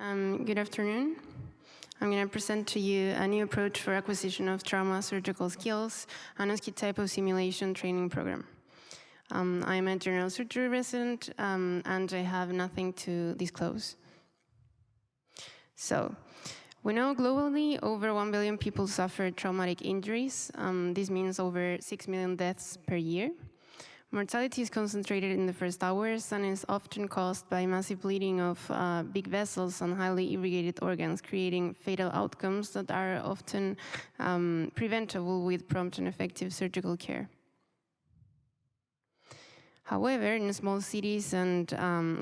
Good afternoon. I'm going to present to you a new approach for acquisition of trauma surgical skills, an OSCE type of simulation training program. I'm a general surgery resident, and I have nothing to disclose. So, we know globally over 1 billion people suffer traumatic injuries. This means over 6 million deaths per year. Mortality is concentrated in the first hours and is often caused by massive bleeding of big vessels and highly irrigated organs, creating fatal outcomes that are often preventable with prompt and effective surgical care. However, in small cities and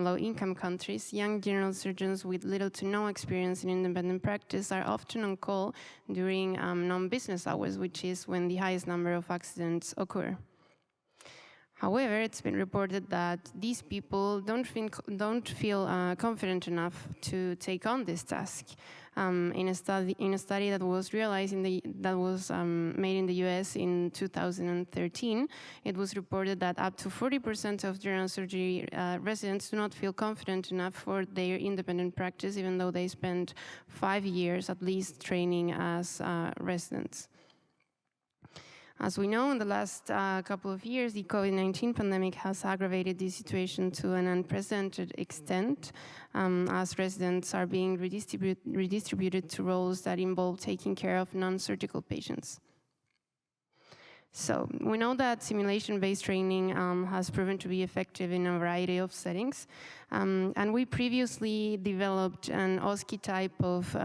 low-income countries, young general surgeons with little to no experience in independent practice are often on call during non-business hours, which is when the highest number of accidents occur. However, it's been reported that these people don't feel confident enough to take on this task. In a study that was realized made in the U.S. in 2013, it was reported that up to 40% of general surgery residents do not feel confident enough for their independent practice, even though they spent 5 years at least training as residents. As we know, in the last couple of years, the COVID-19 pandemic has aggravated the situation to an unprecedented extent, as residents are being redistributed to roles that involve taking care of non-surgical patients. So, we know that simulation-based training has proven to be effective in a variety of settings, and we previously developed an OSCE type of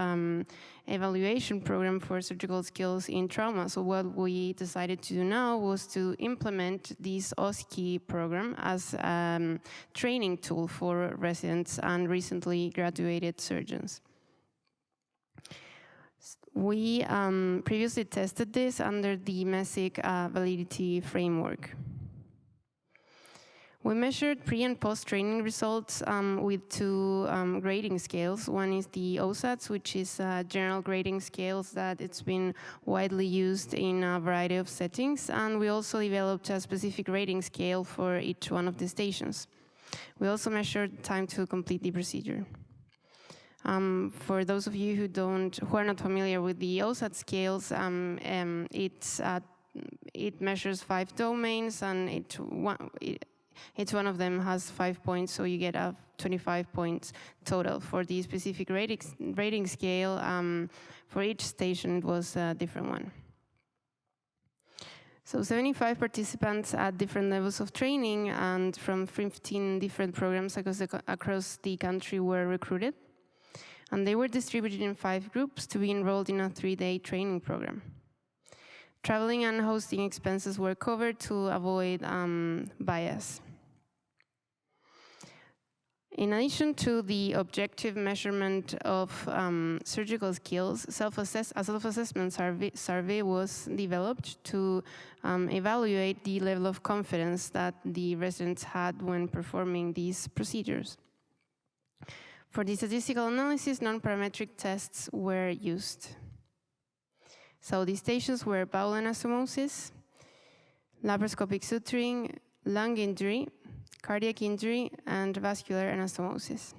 evaluation program for surgical skills in trauma. So what we decided to do now was to implement this OSCE program as a training tool for residents and recently graduated surgeons. We previously tested this under the MESIC Validity framework. We measured pre- and post-training results with two grading scales. One is the OSATS, which is general grading scales that it's been widely used in a variety of settings, and we also developed a specific rating scale for each one of the stations. We also measured time to complete the procedure. For those of you who are not familiar with the OSAT scales, it measures 5 domains, and each one of them has 5 points, so you get 25 points total. For the specific rating scale, for each station it was a different one. So 75 participants at different levels of training and from 15 different programs across the country were recruited. And they were distributed in 5 groups to be enrolled in a 3-day training program. Traveling and hosting expenses were covered to avoid bias. In addition to the objective measurement of surgical skills, a self-assessment survey was developed to evaluate the level of confidence that the residents had when performing these procedures. For the statistical analysis, non-parametric tests were used. So the stations were bowel anastomosis, laparoscopic suturing, lung injury, cardiac injury, and vascular anastomosis.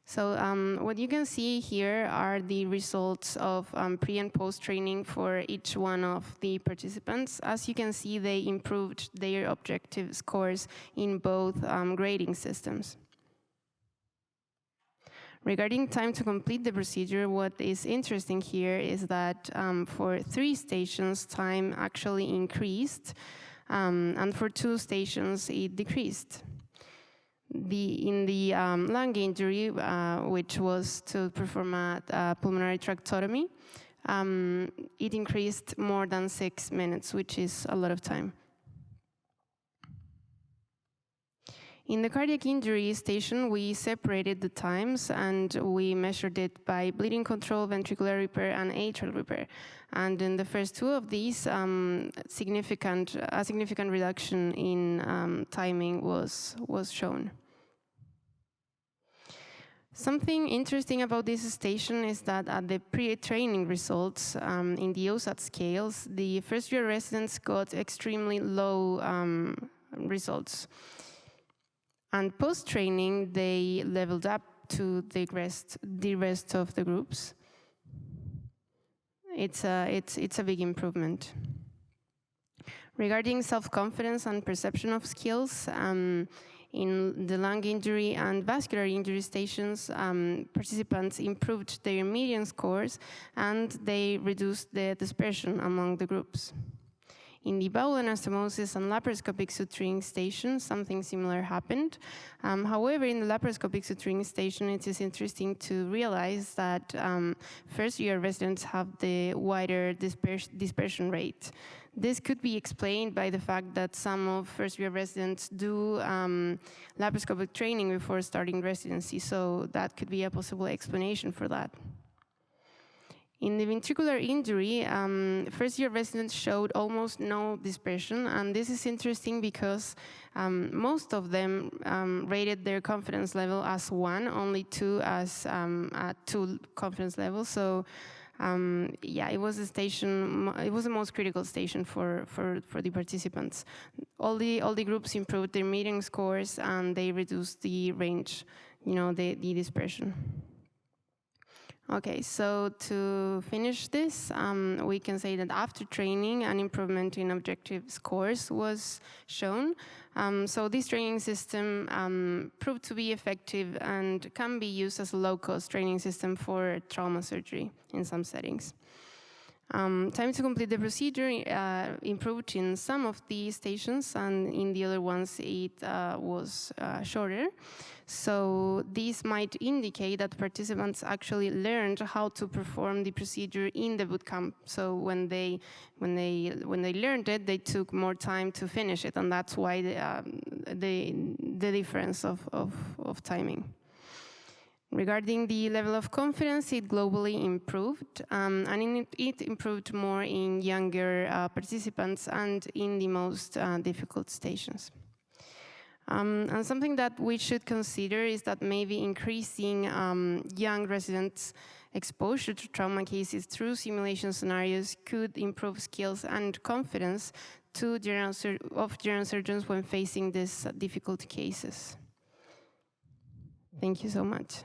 So what you can see here are the results of pre- and post-training for each one of the participants. As you can see, they improved their objective scores in both grading systems. Regarding time to complete the procedure, what is interesting here is that for 3 stations, time actually increased, and for 2 stations, it decreased. In the lung injury, which was to perform a pulmonary tractotomy, it increased more than 6 minutes, which is a lot of time. In the cardiac injury station, we separated the times and we measured it by bleeding control, ventricular repair, and atrial repair. And in the first 2 of these, a significant reduction in timing was shown. Something interesting about this station is that at the pre-training results in the OSAT scales, the first-year residents got extremely low results. And post-training, they leveled up to the rest of the groups. It's a big improvement. Regarding self-confidence and perception of skills, in the lung injury and vascular injury stations, participants improved their median scores and they reduced the dispersion among the groups. In the bowel anastomosis and laparoscopic suturing station, something similar happened. However, in the laparoscopic suturing station, it is interesting to realize that first-year residents have the wider dispersion rate. This could be explained by the fact that some of first-year residents do laparoscopic training before starting residency, so that could be a possible explanation for that. In the ventricular injury, first-year residents showed almost no dispersion, and this is interesting because most of them rated their confidence level as 1, only 2 as a 2 confidence level. So, yeah, it was the most critical station for the participants. All the groups improved their median scores, and they reduced the range, the dispersion. Okay, so to finish this, we can say that after training, an improvement in objective scores was shown. So this training system proved to be effective and can be used as a low-cost training system for trauma surgery in some settings. Time to complete the procedure improved in some of the stations, and in the other ones it was shorter. So this might indicate that participants actually learned how to perform the procedure in the bootcamp. So when they learned it, they took more time to finish it, and that's why the difference of timing. Regarding the level of confidence, it globally improved, and it improved more in younger participants and in the most difficult stations. And something that we should consider is that maybe increasing young residents' exposure to trauma cases through simulation scenarios could improve skills and confidence of general surgeons when facing these difficult cases. Thank you so much.